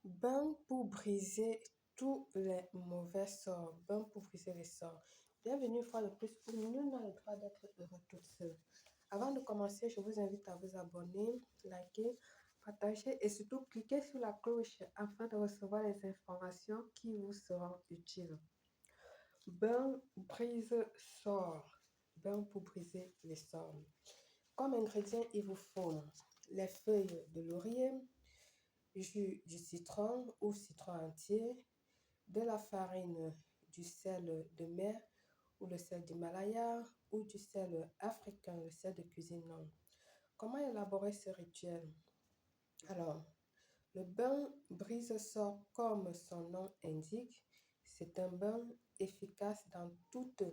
Bain pour briser tous les mauvais sorts. Bain pour briser les sorts. Bienvenue une fois de plus où nul n'a le droit d'être heureux toute seule. Avant de commencer, je vous invite à vous abonner, liker, partager et surtout cliquer sur la cloche afin de recevoir les informations qui vous seront utiles. Bain brise sort. Bain pour briser les sorts. Comme ingrédient, il vous faut les feuilles de laurier, jus du citron ou citron entier, de la farine, du sel de mer ou le sel d'Himalaya ou du sel africain, le sel de cuisine longue. Comment élaborer ce rituel? Alors, le bain brise sort comme son nom indique. C'est un bain efficace dans toutes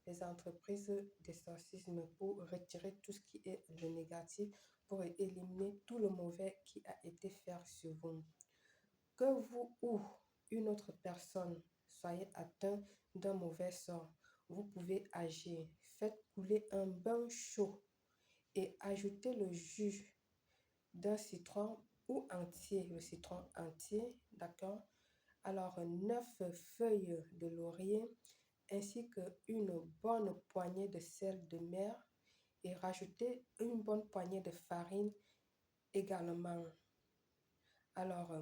les entreprises d'exorcisme pour retirer tout ce qui est le négatif, pour éliminer tout le mauvais qui a été fait sur vous. Que vous ou une autre personne soyez atteint d'un mauvais sort, vous pouvez agir. Faites couler un bain chaud et ajoutez le jus d'un citron ou entier, le citron entier, d'accord? Alors, 9 feuilles de laurier ainsi qu'une bonne poignée de sel de mer et rajoutez une bonne poignée de farine également. Alors,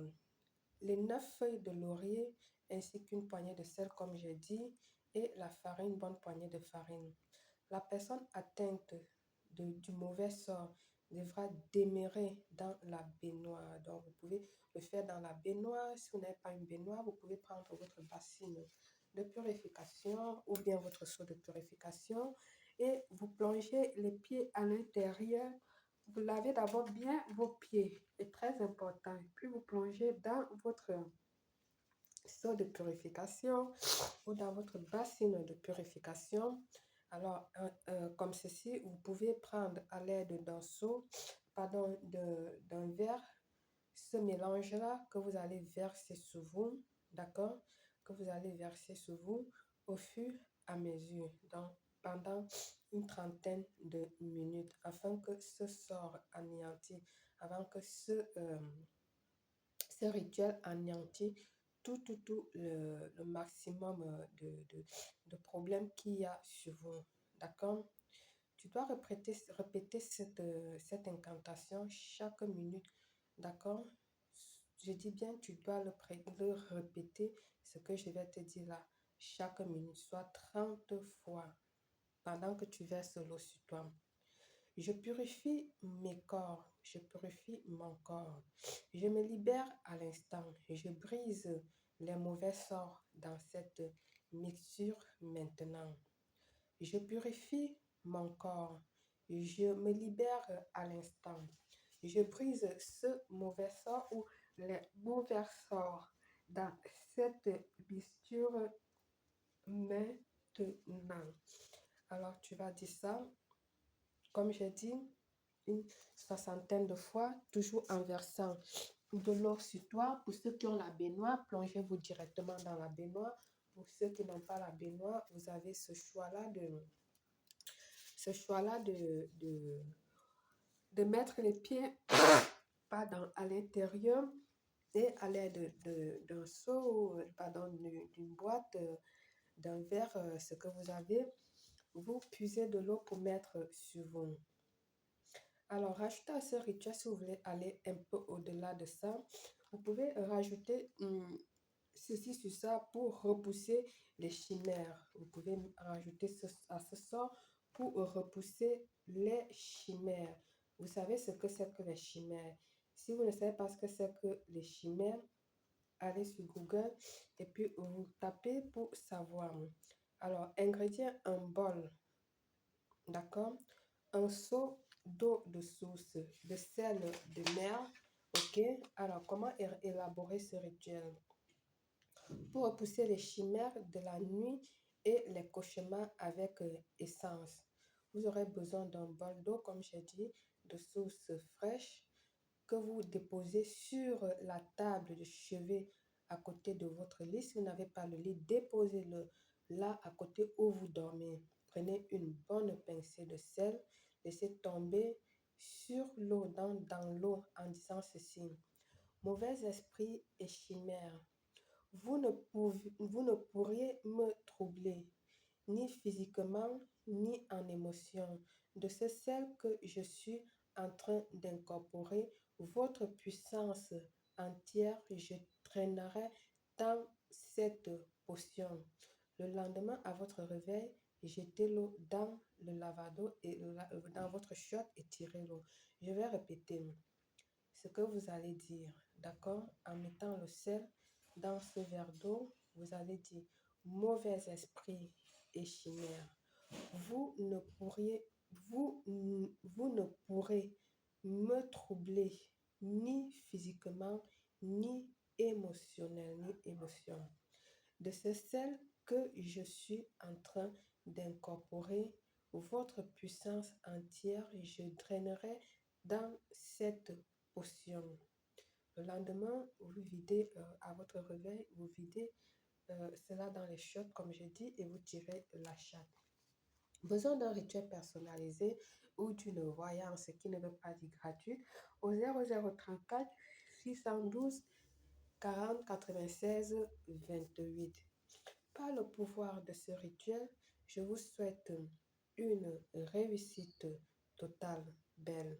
les 9 feuilles de laurier ainsi qu'une poignée de sel, comme j'ai dit, et la farine, une bonne poignée de farine. La personne atteinte du mauvais sort devra demeurer dans la baignoire. Donc, vous pouvez le faire dans la baignoire. Si vous n'avez pas une baignoire, vous pouvez prendre votre bassine de purification ou bien votre seau de purification et vous plongez les pieds à l'intérieur. Vous lavez d'abord bien vos pieds, c'est très important. Puis vous plongez dans votre seau de purification ou dans votre bassine de purification. Alors, comme ceci, vous pouvez prendre à l'aide d'un seau, pardon, d'un verre, ce mélange-là que vous allez verser sur vous, d'accord? Que vous allez verser sur vous au fur et à mesure, donc pendant une trentaine de minutes, afin que ce sort anéanti, avant que ce rituel anéantit tout le maximum de problèmes qu'il y a sur vous. D'accord? Tu dois répéter cette incantation chaque minute. D'accord? Je dis bien, tu dois le répéter, ce que je vais te dire là, chaque minute, soit 30 fois pendant que tu verses l'eau sur toi. Je purifie mes corps, je purifie mon corps. Je me libère à l'instant. Je brise les mauvais sorts dans cette mixture maintenant. Je purifie mon corps. Je me libère à l'instant. Je brise ce mauvais sort ou les mauvais sorts dans cette mixture maintenant. Alors tu vas dire ça, comme j'ai dit, une soixantaine de fois, toujours en versant de l'eau sur toi. Pour ceux qui ont la baignoire, plongez-vous directement dans la baignoire. Pour ceux qui n'ont pas la baignoire, vous avez ce choix-là de mettre les pieds pardon, à l'intérieur et à l'aide d'un seau, pardon, d'une boîte, d'un verre, ce que vous avez, vous puisez de l'eau pour mettre sur vous. Alors, rajoutez à ce rituel, si vous voulez aller un peu au-delà de ça, vous pouvez rajouter ceci sur ça pour repousser les chimères. Vous pouvez rajouter à ce sort pour repousser les chimères. Vous savez ce que c'est que les chimères. Si vous ne savez pas ce que c'est que les chimères, allez sur Google et puis vous tapez pour savoir. Alors, ingrédients, un bol, d'accord? Un seau d'eau de source, de sel de mer. Ok, alors comment élaborer ce rituel? Pour repousser les chimères de la nuit et les cauchemars avec essence, vous aurez besoin d'un bol d'eau, comme j'ai dit, de source fraîche que vous déposez sur la table de chevet à côté de votre lit. Si vous n'avez pas le lit, déposez-le là à côté où vous dormez. Prenez une bonne pincée de sel, laissez tomber sur l'eau, dans l'eau en disant ceci. Mauvais esprit et chimère, vous ne pourriez me troubler, ni physiquement, ni en émotion. De ce sel que je suis en train d'incorporer, votre puissance entière, je traînerai dans cette potion. Le lendemain, à votre réveil, jetez l'eau dans le lavabo et dans votre chiotte et tirez l'eau. Je vais répéter ce que vous allez dire, d'accord? En mettant le sel dans ce verre d'eau, vous allez dire mauvais esprit et chimère. Vous ne pourriez, vous ne pourrez me troubler ni physiquement, ni émotionnel, ni émotion. De ce sel que je suis en train d'incorporer, votre puissance entière, je drainerai dans cette potion. Le lendemain, vous videz à votre réveil, vous videz cela dans les chiottes, comme j'ai dit, et vous tirez la chatte. Besoin d'un rituel personnalisé ou d'une voyance qui ne veut pas dire gratuite au 0034 612 40 96 28. Par le pouvoir de ce rituel, je vous souhaite une réussite totale, belle.